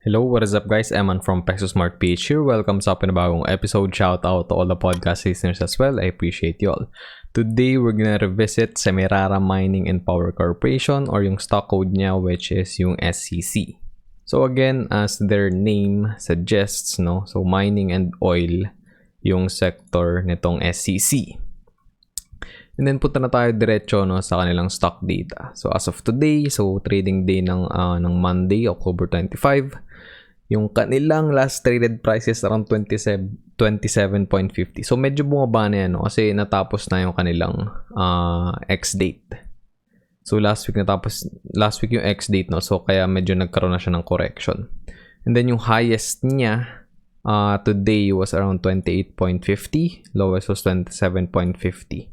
Hello, what is up guys? Eman from Peso Smart PH here. Welcome sa panibagong episode. Shout out to all the podcast listeners as well. I appreciate you all. Today, we're gonna revisit Semirara Mining and Power Corporation or yung stock code niya, which is yung SCC. So again, as their name suggests, no? So mining and oil yung sector nitong SCC. And then punta na tayo diretso sa kanilang stock data. So as of today, so trading day ng Monday, October 25, yung kanilang last traded price is around 27.50. So medyo bumaba na yan, kasi natapos na yung kanilang ex-date. So last week yung ex-date, so kaya medyo nagkaroon na siya ng correction. And then yung highest niya today was around 28.50, lowest was 27.50.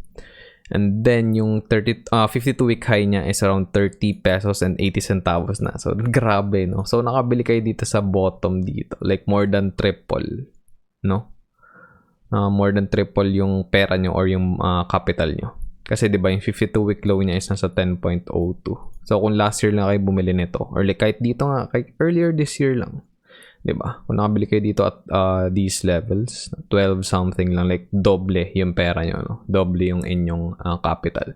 And then yung 52-week high niya is around 30 pesos and 80 centavos na. So grabe, no? So nakabili kayo dito sa bottom dito, like more than triple, no? More than triple yung pera nyo or yung capital nyo. Kasi 'di ba yung 52-week low niya is nasa 10.02. So kung last year lang kayo bumili nito, or like kahit dito nga, kahit earlier this year lang, 'di ba? Kung nakabili kayo dito at these levels, 12 something lang, like doble yung pera nyo, no? Doble yung inyong capital.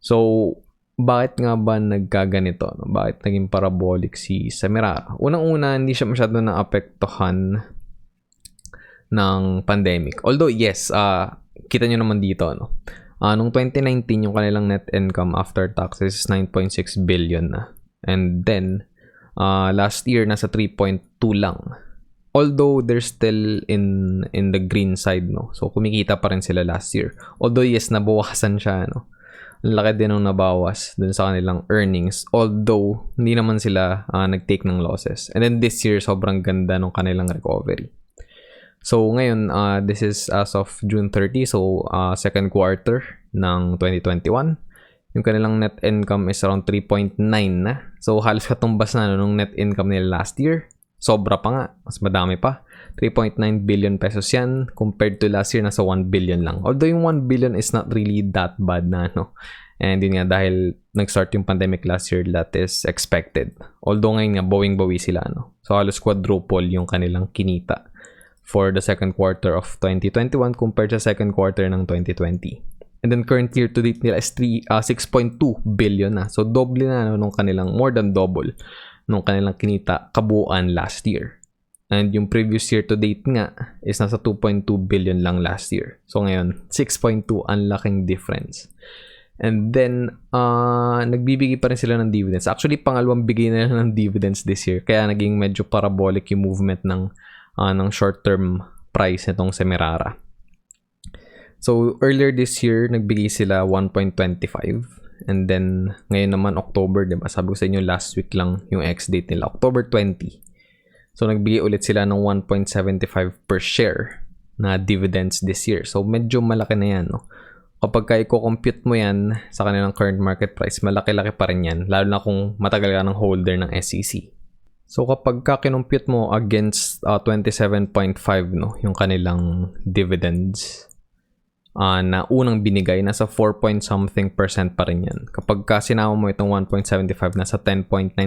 So bakit nga ba nagkaganito, no? Bakit naging parabolic si Semirara? Unang-una, hindi siya masyado naapektuhan ng pandemic. Although yes, kita nyo naman dito, no? Nung 2019, yung kanilang net income after taxes is 9.6 billion na. And then last year nasa 3.2 lang. Although they're still in the green side, no. So kumikita pa rin sila last year. Although yes, nabawasan siya, no. Ang laki din ng nabawas dun sa kanilang earnings. Although hindi naman sila nag-take ng losses. And then this year sobrang ganda ng kanilang recovery. So ngayon, this is as of June 30, so second quarter ng 2021. Yung kanilang net income is around 3.9 na. So halos katumbas na nung net income nila last year. Sobra pa nga, mas madami pa. 3.9 billion pesos yan. Compared to last year, nasa 1 billion lang. Although yung 1 billion is not really that bad na, no? And yun nga, dahil nag-start yung pandemic last year, that is expected. Although ngayon nga, bawing-bawi sila, no? So halos quadruple yung kanilang kinita for the second quarter of 2021 compared sa second quarter ng 2020. And then current year to date nila is 6.2 billion na. So double na, nung kanilang, more than double nung kanilang kinita kabuuan last year. And yung previous year to date nga is nasa 2.2 billion lang last year. So ngayon 6.2, ang laking difference. And then nagbibigay pa rin sila ng dividends. Actually pangalawang bigay na ng dividends this year. Kaya naging medyo parabolic yung movement ng short-term price nitong Semirara. So, earlier this year, nagbigay sila 1.25. And then, ngayon naman, October, diba? Sabi ko sa inyo, last week lang yung ex-date nila. October 20. So, nagbigay ulit sila ng 1.75 per share na dividends this year. So, medyo malaki na yan, no? Kapag i-compute mo yan sa kanilang current market price, malaki-laki pa rin yan. Lalo na kung matagal ka ng holder ng SCC. So, kapag kinumpute mo against 27.5, no? Yung kanilang dividends, na unang binigay, nasa 4.something% pa rin yan. Kapag sinama mo itong 1.75, nasa 10.9%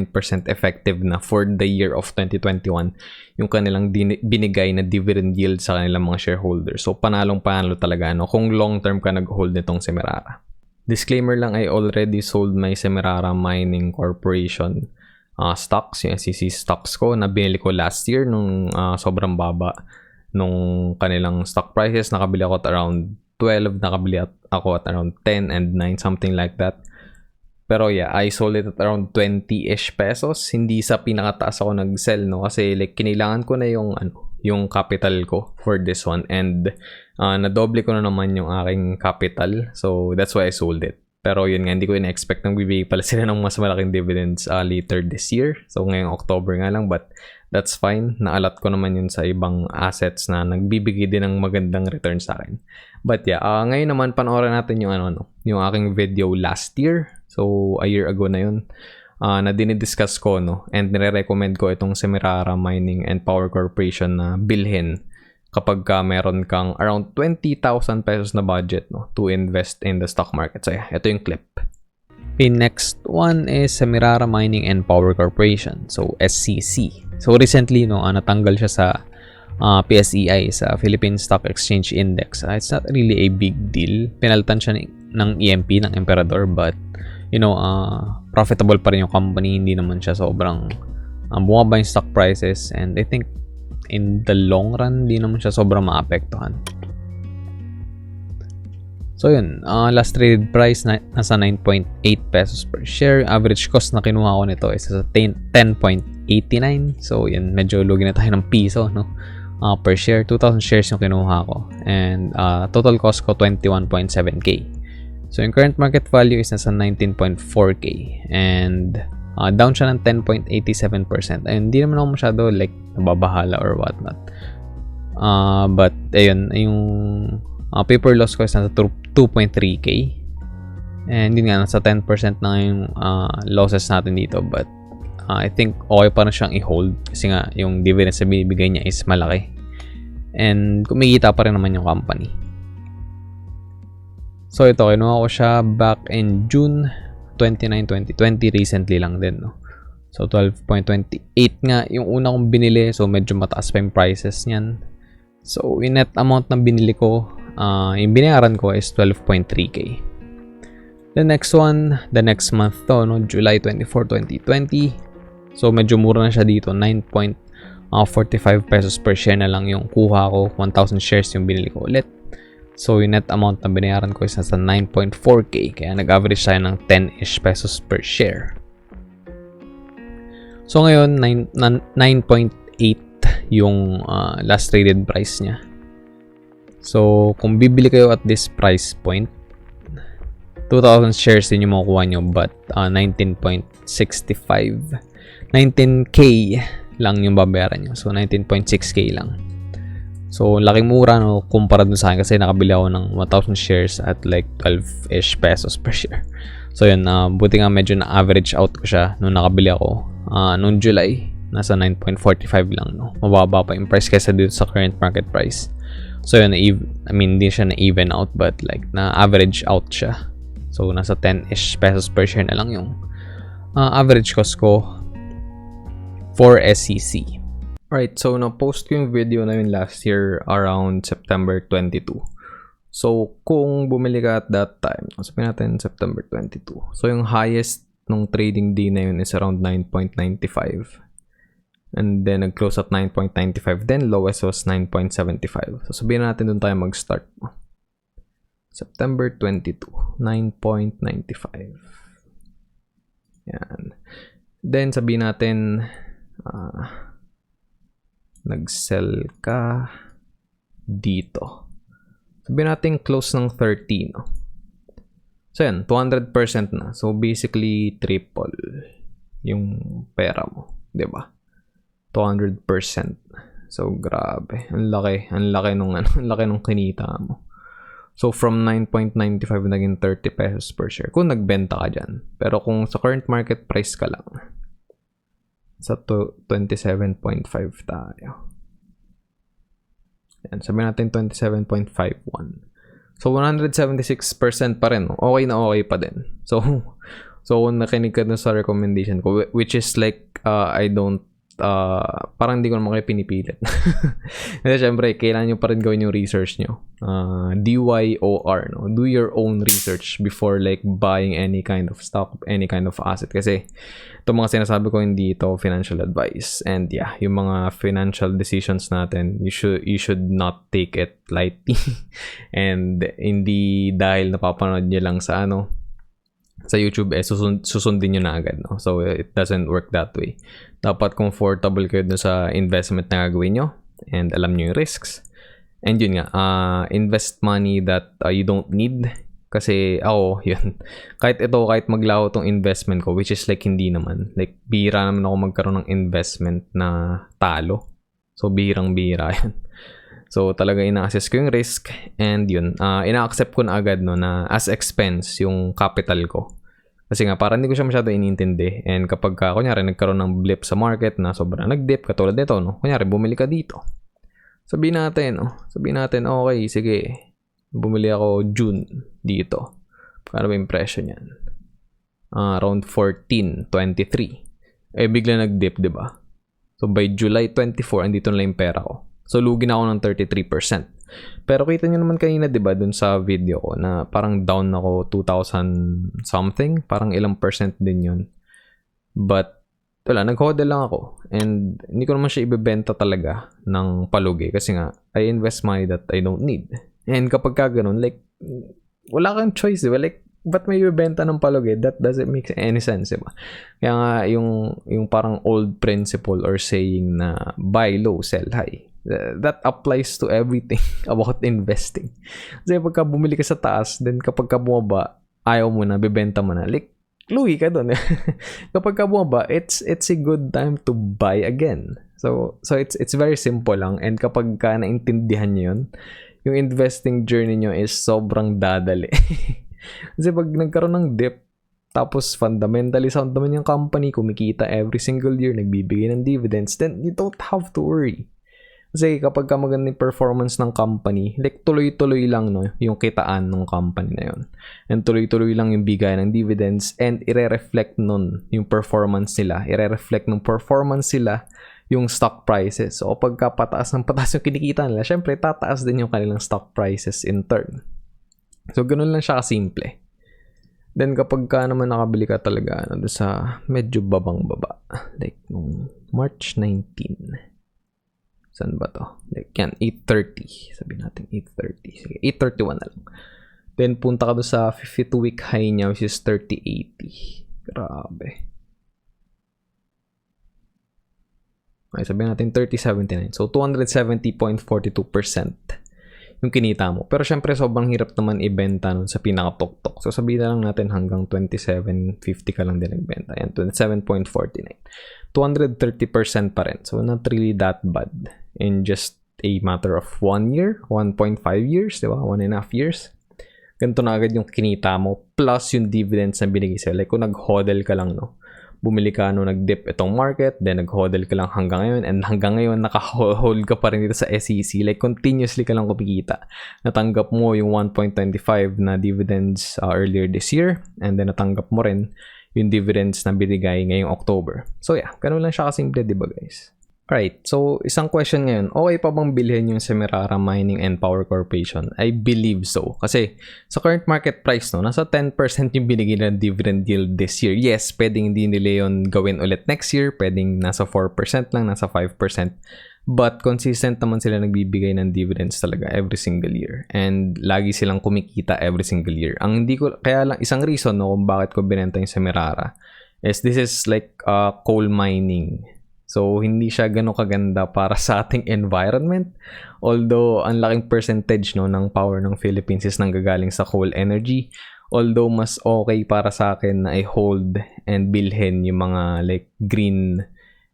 effective na for the year of 2021 yung kanilang binigay na dividend yield sa kanilang mga shareholders. So panalong-panalo talaga, no? Kung long-term ka nag-hold nitong Semirara. Disclaimer lang, I already sold my Semirara Mining Corporation stocks, yung SCC stocks ko na binili ko last year nung sobrang baba nung kanilang stock prices. Nakabili ako at around 12, nakabili ako at around 10 and 9, something like that. Pero yeah, I sold it at around 20-ish pesos. Hindi sa pinakataas ako nag-sell, no? Kasi like kinailangan ko na yung capital ko for this one. And nadoble ko na naman yung aking capital. So that's why I sold it. Pero yun nga, hindi ko in-expect nang bibigay pala sila ng mas malaking dividends later this year. So ngayong October nga lang, but that's fine. Naalat ko naman yun sa ibang assets na nagbibigay din ng magandang return sa akin. But yeah, ngayon naman panoorin natin yung yung aking video last year. So a year ago na yun. Na dinidiscuss ko, no, and nire-recommend ko itong Semirara Mining and Power Corporation na bilhin kapag meron kang around 20,000 pesos na budget, no, to invest in the stock market. So yeah, ito yung clip. Okay, next one is Semirara Mining and Power Corporation, so SCC. So recently natanggal siya sa PSEI, sa Philippine Stock Exchange Index. It's not really a big deal. Pinalitan siya ng EMP, ng Emperador, but profitable pa rin yung company. Hindi naman siya sobrang bumaba yung stock prices, and I think in the long run hindi naman siya sobrang maapektuhan. So yun, last traded price nasa 9.8 pesos per share. Average cost na kinuha ko nito is sa 10.89. So yun, medyo lugi na tayo ng piso, no? Per share, 2,000 shares yung kinuha ko. And total cost ko 21.7k. So yung current market value is nasa 19.4k. And down siya ng 10.87%. Ayun, hindi naman ako masyado like nababahala or whatnot. But ayun, yung paper loss ko is nasa 2.3k. And yun nga, nasa 10% na yung losses natin dito. But I think okay pa na siyang i-hold kasi nga yung dividends na binibigay niya is malaki. And kumikita pa rin naman yung company. So ito, kinuha ko siya back in June 29, 2020. Recently lang din, no? So 12.28 nga yung una kong binili. So medyo mataas pa yung prices niyan. So yung net amount na binili ko, yung binayaran ko is 12.3k. The next one, the next month to, no? July 24, 2020. So medyo mura na siya dito, 9.45 pesos per share na lang yung kuha ko. 1,000 shares yung binili ko ulit. So yung net amount na binayaran ko is nasa 9.4k. Kaya nag-average tayo ng 10-ish pesos per share. So ngayon, 9.8 yung last traded price niya. So kung bibili kayo at this price point, 2,000 shares din yung makukuha nyo, but 19k lang yung babayaran nyo. So 19.6k lang. So laking mura, no, kumpara dun sa akin kasi nakabili ako ng 1,000 shares at like 12-ish pesos per share. So yun, buti nga medyo na average out ko siya nung nakabili ako noong July. Nasa 9.45 lang, no. Mababa pa yung price kaysa dito sa current market price. So yun, hindi siya na even out, but like na average out siya. So nasa 10-ish pesos per share na lang yung average cost ko for SCC. Right, so na-post ko yung video na yun last year around September 22. So kung bumili ka at that time, sabihin natin September 22. So yung highest nung trading day na yun is around 9.95. And then nag-close at 9.95. Then lowest was 9.75. So sabihin natin doon tayo mag-start. September 22, 9.95. Yan. Then sabihin natin nag-sell ka dito. Sabihin natin close ng 13, no? So yan, 200% na. So basically triple yung pera mo, 'di ba? 200%. So grabe, ang laki nung kinita mo. So from 9.95 naging 30 pesos per share kung nagbenta ka dyan. Pero kung sa current market price ka lang, sa 27.5 tayo. Yan, sabihin natin 27.51. So 176% pa rin. Okay na okay pa din. So kung nakinig ka dun sa recommendation ko, which is like I don't parang hindi ko naman kayo pinipilit. Kasi syempre, kailangan nyo pa rin gawin yung research nyo. DYOR, no? Do your own research before like buying any kind of stock, any kind of asset. Kasi itong mga sinasabi ko, hindi ito financial advice. And yeah, yung mga financial decisions natin, you should not take it lightly. And hindi dahil napapanood nyo lang sa sa YouTube, susundin nyo na agad, no? So it doesn't work that way. Dapat comfortable kayo dun sa investment na gagawin nyo and alam nyo yung risks. And yun nga, invest money that you don't need. Kasi ako, yun, kahit maglaho tong investment ko, which is like hindi naman, like bihira naman ako magkaroon ng investment na talo. So bihirang-bihira yun. So talaga ina-assess ko yung risk, and yun, ina-accept ko na agad, no, na as expense yung capital ko. Kasi nga parang hindi ko siya masyado inintindi. And kapag kunyari nagkaroon ng blip sa market na sobrang nag-dip, katulad nito, no, kunyari bumili ka dito. Sabihin natin, okay, sige, bumili ako June dito. Paano ba yung presyo niyan? Around 14.23. Bigla nag-dip, 'di ba? So by July 24, andito na lang yung pera ko. So lugi na ako ng 33%. Pero kita nyo naman kanina, diba, dun sa video ko na parang down ako 2,000 something. Parang ilang percent din yun. But wala, nag-hodl lang ako. And hindi ko naman siya ibebenta talaga ng palugi. Kasi nga, I invest money that I don't need. And kapag ka ganun, like, wala kang choice, diba? Like, ba't may ibebenta ng palugi? That doesn't make any sense, diba? Kaya nga, yung parang old principle or saying na buy low, sell high. That applies to everything about investing. Kasi pagka bumili ka sa taas, then kapag ka bumaba, ayaw mo na, bibenta mo na. Like, lugi ka dun. Kapag ka bumaba, it's a good time to buy again. So it's very simple lang. And kapag ka naintindihan nyo yun, yung investing journey nyo is sobrang dadali. Kasi pag nagkaroon ng dip, tapos fundamentally sound naman yung company, kumikita every single year, nagbibigay ng dividends, then you don't have to worry. Kasi kapag ka magandang performance ng company, like tuloy-tuloy lang, no, yung kitaan ng company na yun. And tuloy-tuloy lang yung bigay ng dividends, and ire-reflect nun yung performance nila. Ire-reflect ng performance sila yung stock prices. So kapag pataas ng pataas yung kinikita nila, syempre tataas din yung kanilang stock prices in turn. So ganun lang siya kasimple. Then kapag ka naman nakabili ka talaga sa medyo babang-baba, like nung March 19. Saan ba to? Like yan, 8.30. Sabihin natin 8.30. Sige, 8.31 na lang. Then punta ka doon sa 52-week high niya, which is 30.80. Grabe. Okay, sabihin natin 30.79. So 270.42% yung kinita mo. Pero syempre sobrang hirap naman ibenta nun sa pinaka-tok-tok. So sabihin na lang natin hanggang 27.50 ka lang din nagbenta. Yan, 27.49. 230% pa rin. So not really that bad in just a matter of 1 year, 1.5 years, di ba? 1.5 years. Ganito na agad yung kinita mo plus yung dividends na binigay sa'yo. Like kung nag-hodl ka lang, no? Bumili ka nag-dip itong market, then nag-hodl ka lang hanggang ngayon, and hanggang ngayon naka-hold ka pa rin dito sa SCC. Like continuously ka lang kumikita. Natanggap mo yung 1.25 na dividends earlier this year, and then natanggap mo rin yung dividends na binigay ngayong October. So yeah, ganun lang siya kasimple, di ba guys? Alright, so isang question ngayon, okay pa bang bilhin yung Semirara Mining and Power Corporation? I believe so. Kasi sa current market price, no, nasa 10% yung binigay ng dividend yield this year. Yes, pwedeng hindi nila yun gawin ulit next year. Pwedeng nasa 4% lang, nasa 5%. But consistent naman sila nagbibigay ng dividends talaga every single year. And lagi silang kumikita every single year. Ang hindi ko, kaya lang, isang reason no, kung bakit ko binenta yung Semirara is this is like coal mining. So, hindi siya gano'ng kaganda para sa ating environment. Although, ang laking percentage no, ng power ng Philippines is nanggagaling sa coal energy. Although, mas okay para sa akin na i-hold and bilhin yung mga like green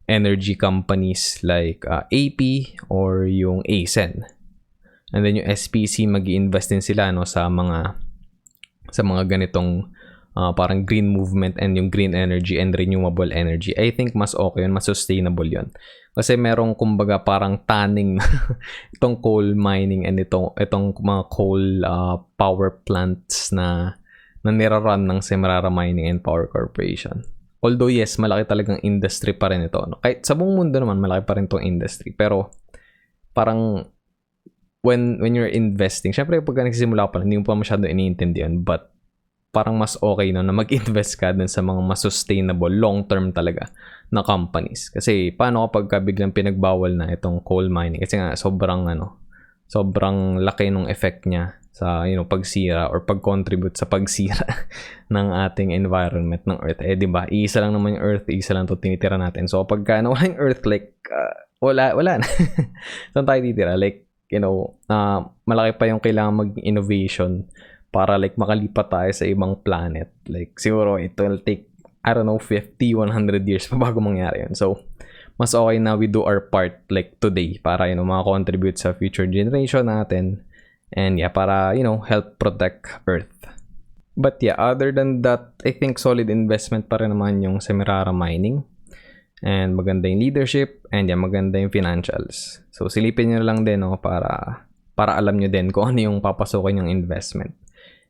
energy companies like AP or yung ASEN. And then yung SPC, mag-i-invest din sila no, sa mga ganitong parang green movement and yung green energy and renewable energy. I think mas okay yun, mas sustainable yun. Kasi merong kumbaga parang tanning itong coal mining and itong mga coal power plants na nirarun ng Semirara Mining and Power Corporation. Although yes, malaki talagang industry pa rin ito. Kahit sa buong mundo naman, malaki pa rin itong industry. Pero parang when you're investing, syempre pag nagsisimula pa, hindi mo pa masyado iniintindihan, but parang mas okay no, na mag-invest ka dun sa mga mas sustainable, long-term talaga na companies. Kasi paano kapag biglang pinagbawal na itong coal mining? Kasi nga sobrang laki ng effect niya sa pagsira or pag-contribute sa pagsira ng ating environment ng Earth. Eh, di ba? Iisa lang naman yung Earth, isa lang 'to tinitira natin. So pagka nawala yung Earth, like wala na. Saan tayo titira? Like, malaki pa yung kailangan mag-innovation para like makalipat tayo sa ibang planet. Like siguro it will take, I don't know, 50, 100 years pa bago mangyari yun. So, mas okay na we do our part like today para maka-contribute sa future generation natin. And yeah, para help protect Earth. But yeah, other than that, I think solid investment pa rin naman yung Semirara Mining. And maganda yung leadership and yeah, maganda yung financials. So, silipin nyo lang din para alam nyo din kung ano yung papasokin yung investment.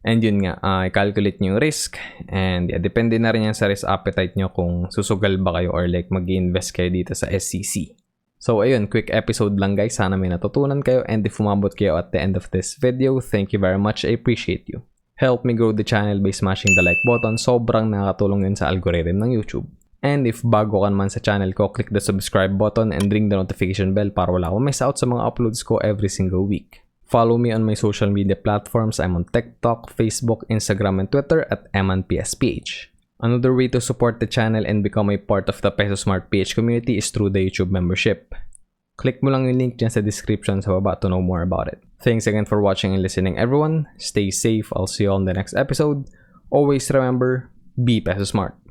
And yun nga, i-calculate nyo yung risk. And yeah, depende na rin yan sa risk appetite nyo kung susugal ba kayo or like mag-invest kayo dito sa SCC. So ayun, quick episode lang guys. Sana may natutunan kayo, and if umabot kayo at the end of this video, thank you very much. I appreciate you. Help me grow the channel by smashing the like button. Sobrang nakakatulong yun sa algorithm ng YouTube. And if bago ka naman sa channel ko, click the subscribe button and ring the notification bell para wala akong miss out sa mga uploads ko every single week. Follow me on my social media platforms. I'm on TikTok, Facebook, Instagram, and Twitter at emanpsph. Another way to support the channel and become a part of the Peso Smart PH community is through the YouTube membership. Click mo lang yung link dyan sa description sa baba to know more about it. Thanks again for watching and listening, everyone. Stay safe. I'll see you on the next episode. Always remember, be Peso Smart.